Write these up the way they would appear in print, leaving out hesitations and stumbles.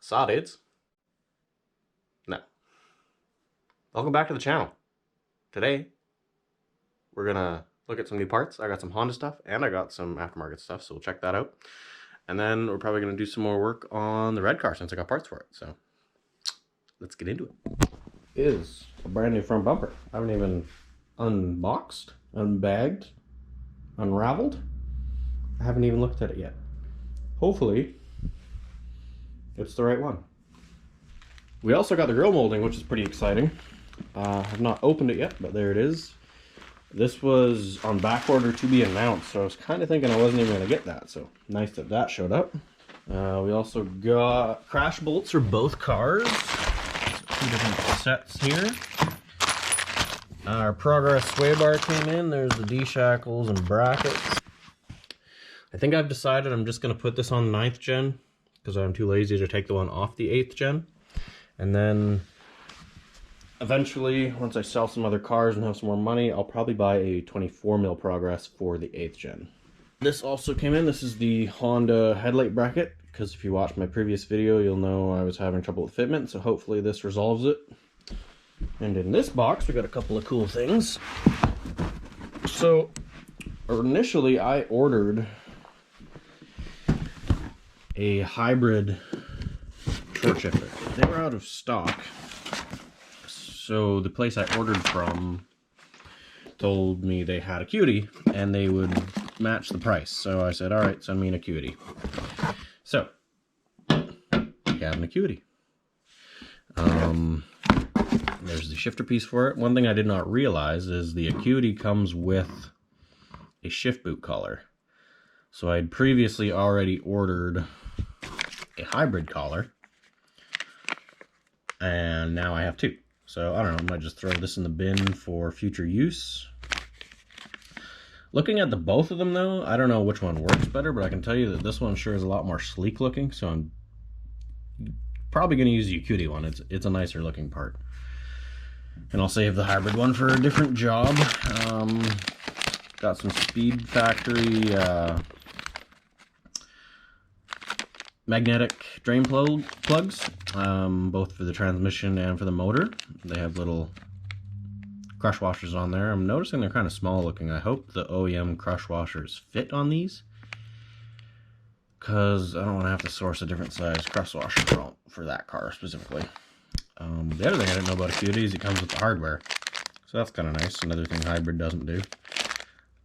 Saw dudes. No. Welcome back to the channel. Today, we're gonna look at some new parts. I got some Honda stuff and I got some aftermarket stuff, so we'll check that out. And then we're probably gonna do some more work on the red car since I got parts for it. So let's get into it. Is a brand new front bumper. I haven't even unboxed, unbagged, unraveled. I haven't even looked at it yet. Hopefully, it's the right one. We also got the grill molding, which is pretty exciting. I've not opened it yet, but there it is. This was on back order to be announced, so I was kind of thinking I wasn't even going to get that, so nice that that showed up. We also got crash bolts for both cars. Two different sets here. Our Progress sway bar came in. There's the D-shackles and brackets. I think I've decided I'm just going to put this on 9th gen because I'm too lazy to take the one off the 8th gen. And then eventually, once I sell some other cars and have some more money, I'll probably buy a 24mm Progress for the 8th gen. This also came in. This is the Honda headlight bracket, because if you watched my previous video, you'll know I was having trouble with fitment, so hopefully this resolves it. And in this box, we got a couple of cool things. So, initially I ordered a hybrid short shifter. They were out of stock, so the place I ordered from told me they had a cutie and they would match the price. So I said, all right, send me an Acuity. So we have an Acuity. There's the shifter piece for it. One thing I did not realize is the Acuity comes with a shift boot collar. So I'd previously already ordered a hybrid collar, and now I have two. So I don't know, I might just throw this in the bin for future use. Looking at the both of them though, I don't know which one works better, but I can tell you that this one sure is a lot more sleek looking, so I'm probably going to use the Acuity one. It's a nicer looking part. And I'll save the hybrid one for a different job. Got some Speed Factory magnetic drain plugs, both for the transmission and for the motor. They have little crush washers on there. I'm noticing they're kind of small looking. I hope the OEM crush washers fit on these, because I don't want to have to source a different size crush washer for that car specifically. The other thing I didn't know about Acuity is it comes with the hardware, so that's kind of nice. Another thing hybrid doesn't do.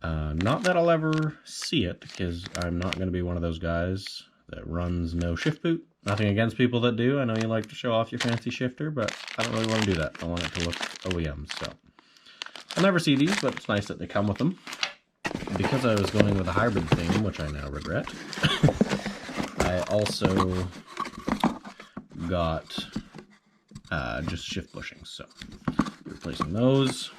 Not that I'll ever see it, because I'm not going to be one of those guys that runs no shift boot. Nothing against people that do. I know you like to show off your fancy shifter, but I don't really want to do that. I want it to look OEM, so I'll never see these, but it's nice that they come with them. Because I was going with a hybrid theme, which I now regret, I also got just shift bushings, so replacing those.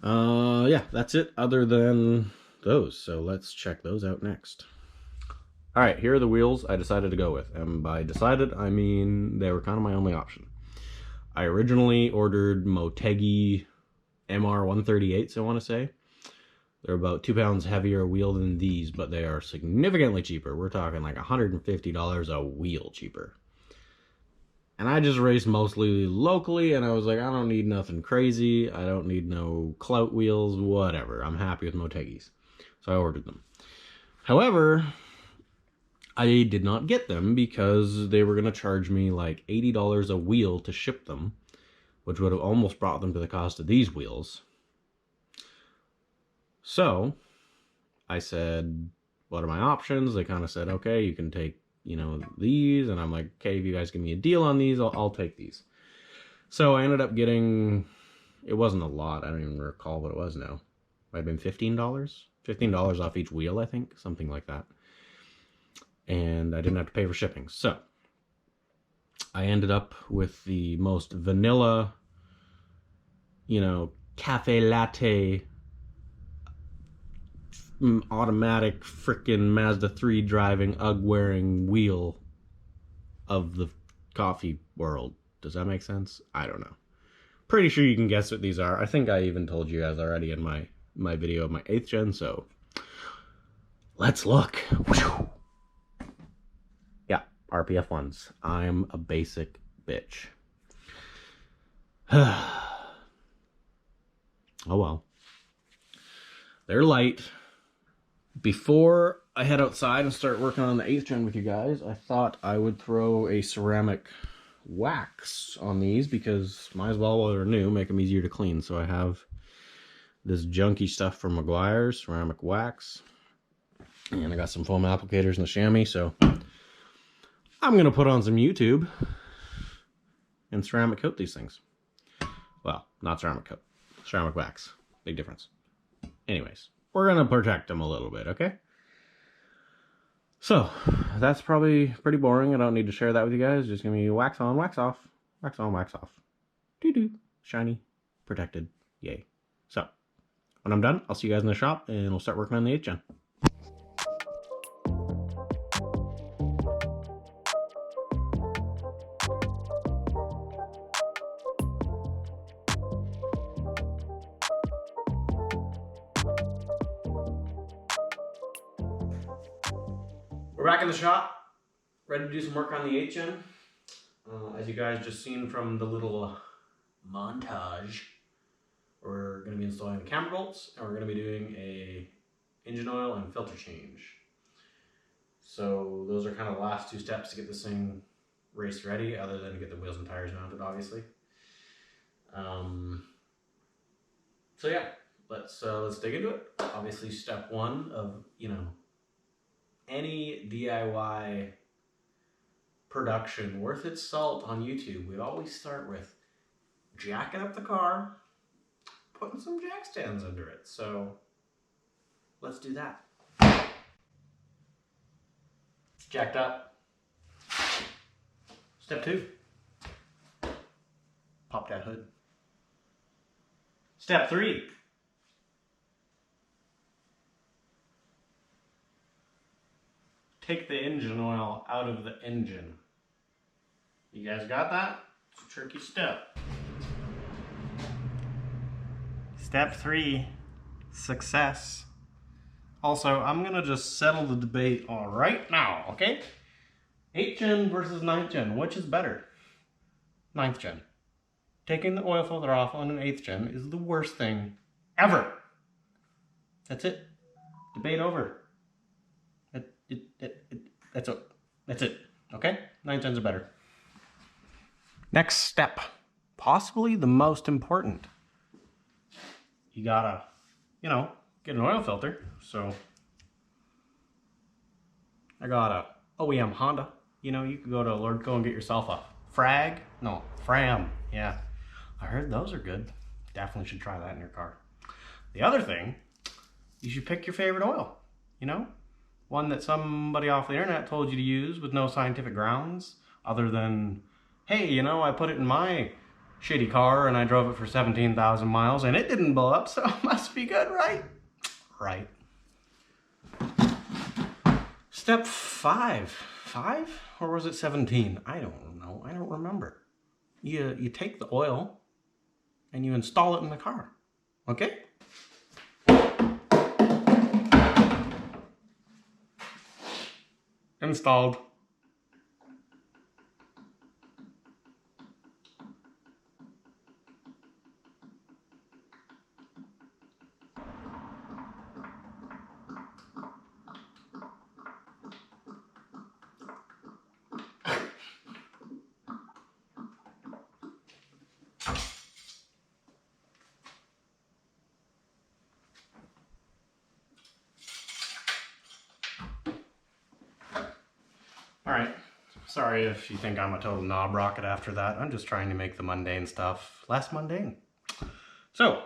Yeah, that's it other than those, so let's check those out next. Alright, here are the wheels I decided to go with, and by decided, I mean they were kind of my only option. I originally ordered Motegi MR138s, I want to say. They're about 2 pounds heavier wheel than these, but they are significantly cheaper. We're talking like $150 a wheel cheaper. And I just raced mostly locally, and I was like, I don't need nothing crazy. I don't need no clout wheels, whatever. I'm happy with Motegis. So I ordered them. However, I did not get them because they were going to charge me like $80 a wheel to ship them, which would have almost brought them to the cost of these wheels. So I said, what are my options? They kind of said, okay, you can take, these. And I'm like, okay, if you guys give me a deal on these, I'll take these. So I ended up getting, it wasn't a lot. I don't even recall what it was now. Might have been $15. $15 off each wheel, I think. Something like that. And I didn't have to pay for shipping. So I ended up with the most vanilla, cafe latte automatic frickin' Mazda 3 driving UGG wearing wheel of the coffee world. Does that make sense? I don't know. Pretty sure you can guess what these are. I think I even told you guys already in my video of my 8th gen, so let's look. Yeah, RPF ones. I'm a basic bitch. Oh well. They're light. Before I head outside and start working on the 8th gen with you guys, I thought I would throw a ceramic wax on these because might as well, while they're new, make them easier to clean. So I have this junky stuff from Meguiar's, ceramic wax. And I got some foam applicators in the chamois, so I'm going to put on some YouTube and ceramic coat these things. Well, not ceramic coat, ceramic wax. Big difference. Anyways, we're going to protect them a little bit, okay? So, that's probably pretty boring. I don't need to share that with you guys. Just give me wax on, wax off, wax on, wax off. Doo-doo. Shiny, protected, yay. So, when I'm done, I'll see you guys in the shop and we'll start working on the 8th gen. We're back in the shop, ready to do some work on the 8th gen. As you guys just seen from the little montage, we're going to be installing the camber bolts and we're going to be doing a engine oil and filter change. So those are kind of the last 2 steps to get this thing race ready, other than to get the wheels and tires mounted, obviously. So yeah, let's dig into it. Obviously, step 1 of any DIY production worth its salt on YouTube, we always start with jacking up the car, putting some jack stands under it. So let's do that. It's jacked up. Step 2, pop that hood. Step 3, take the engine oil out of the engine. You guys got that? It's a tricky step. Step 3, success. Also, I'm gonna just settle the debate all right now, okay? 8th gen versus 9th gen, which is better? 9th gen. Taking the oil filter off on an 8th gen is the worst thing ever. That's it. Debate over. That's it. Okay? 9th gens are better. Next step, possibly the most important. You gotta, get an oil filter. So I got a OEM Honda. You could go to Lordco and get yourself a Fram. Yeah, I heard those are good. Definitely should try that in your car. The other thing, you should pick your favorite oil. One that somebody off the internet told you to use with no scientific grounds other than, hey, I put it in my shitty car and I drove it for 17,000 miles and it didn't blow up, so it must be good, right? Right. Step 5. 5? Or was it 17? I don't know. I don't remember. You take the oil and you install it in the car. Okay? Installed. Alright, sorry if you think I'm a total knob rocket after that. I'm just trying to make the mundane stuff less mundane. So,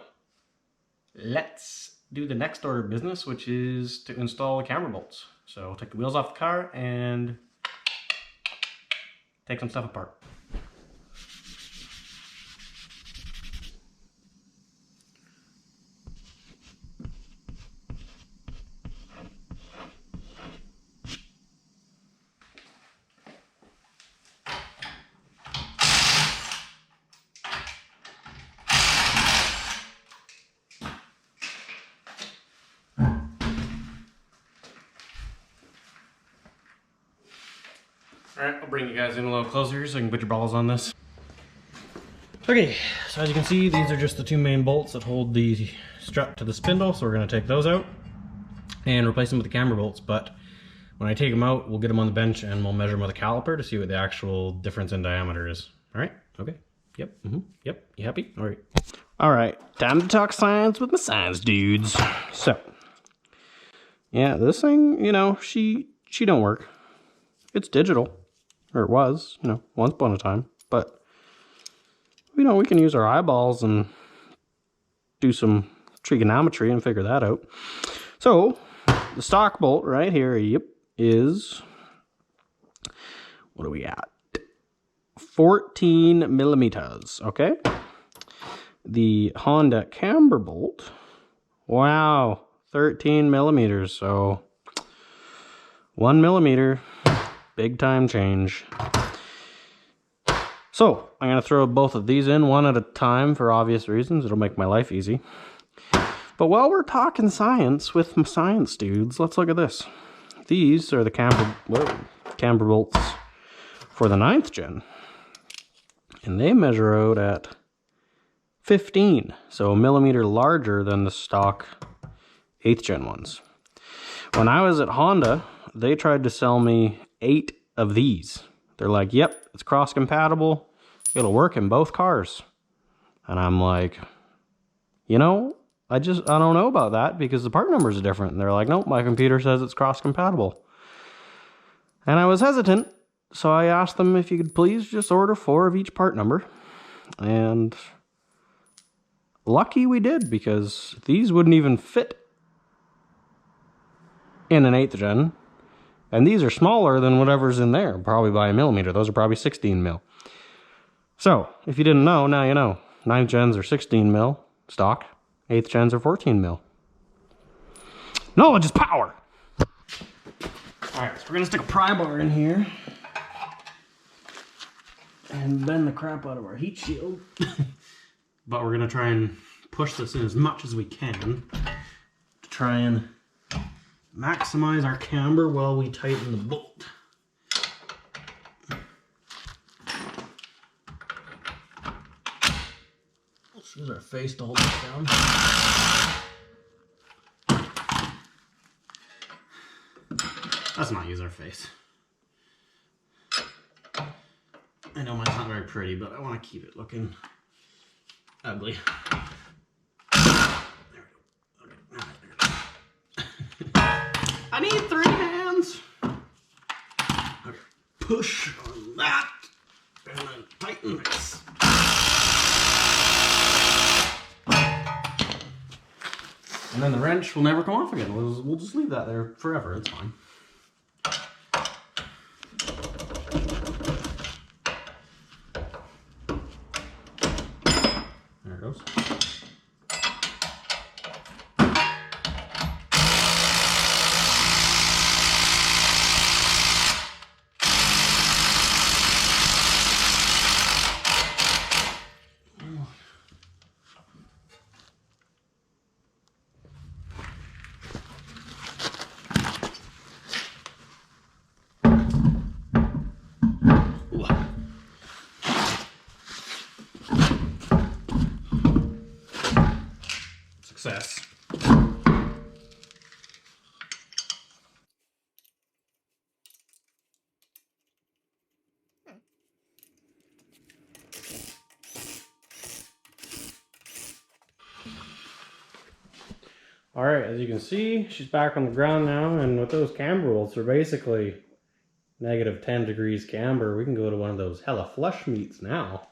let's do the next order of business, which is to install the camber bolts. So, we'll take the wheels off the car and take some stuff apart. Alright, I'll bring you guys in a little closer so you can put your balls on this. Okay, so as you can see, these are just the two main bolts that hold the strut to the spindle, so we're going to take those out and replace them with the camber bolts. But when I take them out, we'll get them on the bench and we'll measure them with a caliper to see what the actual difference in diameter is. Alright, okay, yep, yep, you happy? Alright. Alright, time to talk science with my science dudes. So, yeah, this thing, you know, she don't work. It's digital. Or it was, you know, once upon a time. But, you know, we can use our eyeballs and do some trigonometry and figure that out. So, the stock bolt right here, yep, is, what are we at? 14 millimeters, okay? The Honda camber bolt, wow, 13 millimeters, so 1 millimeter. Big time change. So, I'm going to throw both of these in one at a time for obvious reasons. It'll make my life easy. But while we're talking science with my science dudes, let's look at this. These are the camber bolts for the 9th gen. And they measure out at 15, so a millimeter larger than the stock 8th gen ones. When I was at Honda, they tried to sell me 8 of these. They're like, yep, it's cross compatible. It'll work in both cars. And I'm like, you know, I don't know about that because the part numbers are different. And they're like, nope, my computer says it's cross compatible. And I was hesitant. So I asked them if you could please just order 4 of each part number. And lucky we did, because these wouldn't even fit in an 8th gen. And these are smaller than whatever's in there, probably by a millimeter. Those are probably 16 mil. So, if you didn't know, now you know. 9th gens are 16 mil stock. 8th gens are 14 mil. Knowledge is power! Alright, so we're going to stick a pry bar in here. And bend the crap out of our heat shield. But we're going to try and push this in as much as we can to try and maximize our camber while we tighten the bolt. Let's use our face to hold this down. Let's not use our face. I know mine's not very pretty, but I want to keep it looking ugly. There we go. Okay, there we go. I need 3 hands. Okay. Push on that, and then tighten this. And then the wrench will never come off again. We'll just leave that there forever. It's fine. There it goes. Success. All right, as you can see, she's back on the ground now, and with those camber bolts, they're basically negative 10 degrees camber. We can go to one of those hella flush meets now.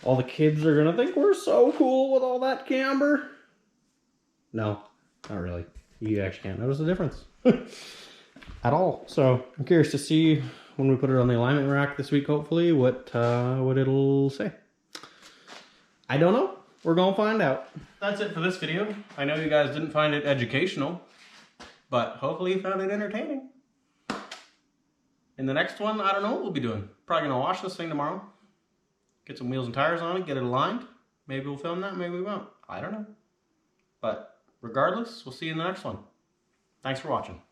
All the kids are gonna think we're so cool with all that camber. No, not really. You actually can't notice the difference at all. So I'm curious to see when we put it on the alignment rack this week, hopefully, what it'll say. I don't know. We're gonna find out. That's it for this video. I know you guys didn't find it educational, but hopefully you found it entertaining. In the next one, I don't know what we'll be doing. Probably gonna wash this thing tomorrow. Get some wheels and tires on it, get it aligned. Maybe we'll film that, maybe we won't. I don't know. But regardless, we'll see you in the next one. Thanks for watching.